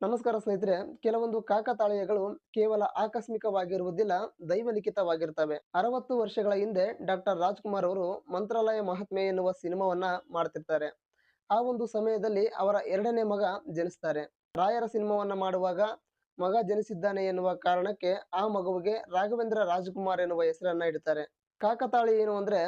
ನಮಸ್ಕಾರ ಸ್ನೇಹಿತರೆ. ಕೆಲವೊಂದು ಕಾಕತಾಳೀಯಗಳು ಕೇವಲ ಆಕಸ್ಮಿಕವಾಗಿರುವುದಿಲ್ಲ, ದೈವಲಿಖಿತವಾಗಿರ್ತವೆ. 60 ವರ್ಷಗಳ ಹಿಂದೆ ಡಾಕ್ಟರ್ ರಾಜ್‌ಕುಮಾರ್ ಅವರು ಮಂತ್ರಾಲಯ ಮಹಾತ್ಮೆ ಎನ್ನುವ ಸಿನಿಮಾವನ್ನ ಮಾಡ್ತಿರ್ತಾರೆ. ಆ ಒಂದು ಸಮಯದಲ್ಲಿ ಅವರ 2ನೇ ಮಗ ಜನಿಸ್ತಾರೆ. ರಾಯರ ಸಿನಿಮಾವನ್ನ ಮಾಡುವಾಗ ಮಗ ಜನಿಸಿದ್ದಾನೆ ಎನ್ನುವ ಕಾರಣಕ್ಕೆ ಆ ಮಗುವಿಗೆ ರಾಘವೇಂದ್ರ ರಾಜ್‌ಕುಮಾರ್ ಎನ್ನುವ ಹೆಸರನ್ನ ಇಡ್ತಾರೆ. ಕಾಕತಾಳಿ ಏನು ಅಂದ್ರೆ,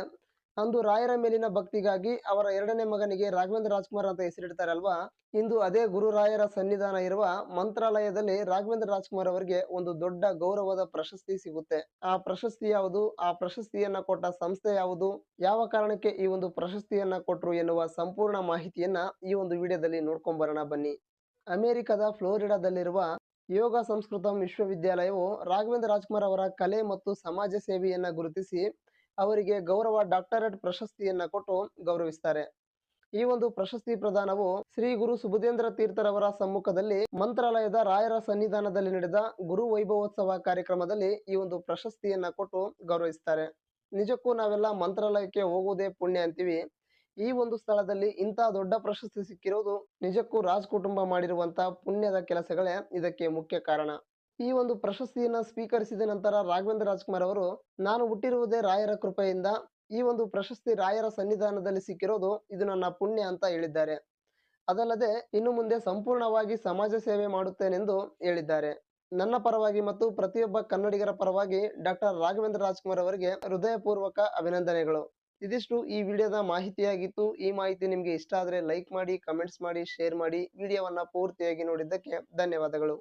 ಅಂದು ರಾಯರ ಮೇಲಿನ ಭಕ್ತಿಗಾಗಿ ಅವರ 2ನೇ ಮಗನಿಗೆ ರಾಘವೇಂದ್ರ ರಾಜ್‌ಕುಮಾರ್ ಅಂತ ಹೆಸರಿಡ್ತಾರಲ್ವಾ, ಇಂದು ಅದೇ ಗುರುರಾಯರ ಸನ್ನಿಧಾನ ಇರುವ ಮಂತ್ರಾಲಯದಲ್ಲಿ ರಾಘವೇಂದ್ರ ರಾಜ್‌ಕುಮಾರ್ ಅವರಿಗೆ ಒಂದು ದೊಡ್ಡ ಗೌರವದ ಪ್ರಶಸ್ತಿ ಸಿಗುತ್ತೆ. ಆ ಪ್ರಶಸ್ತಿ ಯಾವುದು? ಆ ಪ್ರಶಸ್ತಿಯನ್ನ ಕೊಟ್ಟ ಸಂಸ್ಥೆ ಯಾವುದು? ಯಾವ ಕಾರಣಕ್ಕೆ ಈ ಒಂದು ಪ್ರಶಸ್ತಿಯನ್ನ ಕೊಟ್ರು ಎನ್ನುವ ಸಂಪೂರ್ಣ ಮಾಹಿತಿಯನ್ನ ಈ ಒಂದು ವಿಡಿಯೋದಲ್ಲಿ ನೋಡ್ಕೊಂಡ್ ಬರೋಣ ಬನ್ನಿ. ಅಮೆರಿಕದ ಫ್ಲೋರಿಡಾದಲ್ಲಿರುವ ಯೋಗ ಸಂಸ್ಕೃತಂ ವಿಶ್ವವಿದ್ಯಾಲಯವು ರಾಘವೇಂದ್ರ ರಾಜ್‌ಕುಮಾರ್ ಅವರ ಕಲೆ ಮತ್ತು ಸಮಾಜ ಸೇವೆಯನ್ನ ಗುರುತಿಸಿ ಅವರಿಗೆ ಗೌರವ ಡಾಕ್ಟರೇಟ್ ಪ್ರಶಸ್ತಿಯನ್ನ ಕೊಟ್ಟು ಗೌರವಿಸ್ತಾರೆ. ಈ ಒಂದು ಪ್ರಶಸ್ತಿ ಪ್ರದಾನವು ಶ್ರೀ ಗುರು ಸುಬುಧೇಂದ್ರ ತೀರ್ಥರವರ ಸಮ್ಮುಖದಲ್ಲಿ ಮಂತ್ರಾಲಯದ ರಾಯರ ಸನ್ನಿಧಾನದಲ್ಲಿ ನಡೆದ ಗುರು ವೈಭವೋತ್ಸವ ಕಾರ್ಯಕ್ರಮದಲ್ಲಿ ಈ ಒಂದು ಪ್ರಶಸ್ತಿಯನ್ನ ಕೊಟ್ಟು ಗೌರವಿಸ್ತಾರೆ. ನಿಜಕ್ಕೂ ನಾವೆಲ್ಲ ಮಂತ್ರಾಲಯಕ್ಕೆ ಹೋಗುವುದೇ ಪುಣ್ಯ ಅಂತೀವಿ. ಈ ಒಂದು ಸ್ಥಳದಲ್ಲಿ ಇಂಥ ದೊಡ್ಡ ಪ್ರಶಸ್ತಿ ಸಿಕ್ಕಿರೋದು ನಿಜಕ್ಕೂ ರಾಜ್ ಕುಟುಂಬ ಮಾಡಿರುವಂತ ಪುಣ್ಯದ ಕೆಲಸಗಳೇ ಇದಕ್ಕೆ ಮುಖ್ಯ ಕಾರಣ. ಈ ಒಂದು ಪ್ರಶಸ್ತಿಯನ್ನ ಸ್ವೀಕರಿಸಿದ ನಂತರ ರಾಘವೇಂದ್ರ ರಾಜ್‌ಕುಮಾರ್ ಅವರು, ನಾನು ಹುಟ್ಟಿರುವುದೇ ರಾಯರ ಕೃಪೆಯಿಂದ, ಈ ಒಂದು ಪ್ರಶಸ್ತಿ ರಾಯರ ಸನ್ನಿಧಾನದಲ್ಲಿ ಸಿಕ್ಕಿರೋದು ಇದು ನನ್ನ ಪುಣ್ಯ ಅಂತ ಹೇಳಿದ್ದಾರೆ. ಅದಲ್ಲದೆ ಇನ್ನು ಮುಂದೆ ಸಂಪೂರ್ಣವಾಗಿ ಸಮಾಜ ಸೇವೆ ಮಾಡುತ್ತೇನೆಂದು ಹೇಳಿದ್ದಾರೆ. ನನ್ನ ಪರವಾಗಿ ಮತ್ತು ಪ್ರತಿಯೊಬ್ಬ ಕನ್ನಡಿಗರ ಪರವಾಗಿ ಡಾಕ್ಟರ್ ರಾಘವೇಂದ್ರ ರಾಜ್‌ಕುಮಾರ್ ಅವರಿಗೆ ಹೃದಯಪೂರ್ವಕ ಅಭಿನಂದನೆಗಳು. ಇದಿಷ್ಟು ಈ ವಿಡಿಯೋದ ಮಾಹಿತಿಯಾಗಿತ್ತು. ಈ ಮಾಹಿತಿ ನಿಮ್ಗೆ ಇಷ್ಟ ಆದ್ರೆ ಲೈಕ್ ಮಾಡಿ, ಕಮೆಂಟ್ಸ್ ಮಾಡಿ, ಶೇರ್ ಮಾಡಿ. ವಿಡಿಯೋವನ್ನ ಪೂರ್ತಿಯಾಗಿ ನೋಡಿದ್ದಕ್ಕೆ ಧನ್ಯವಾದಗಳು.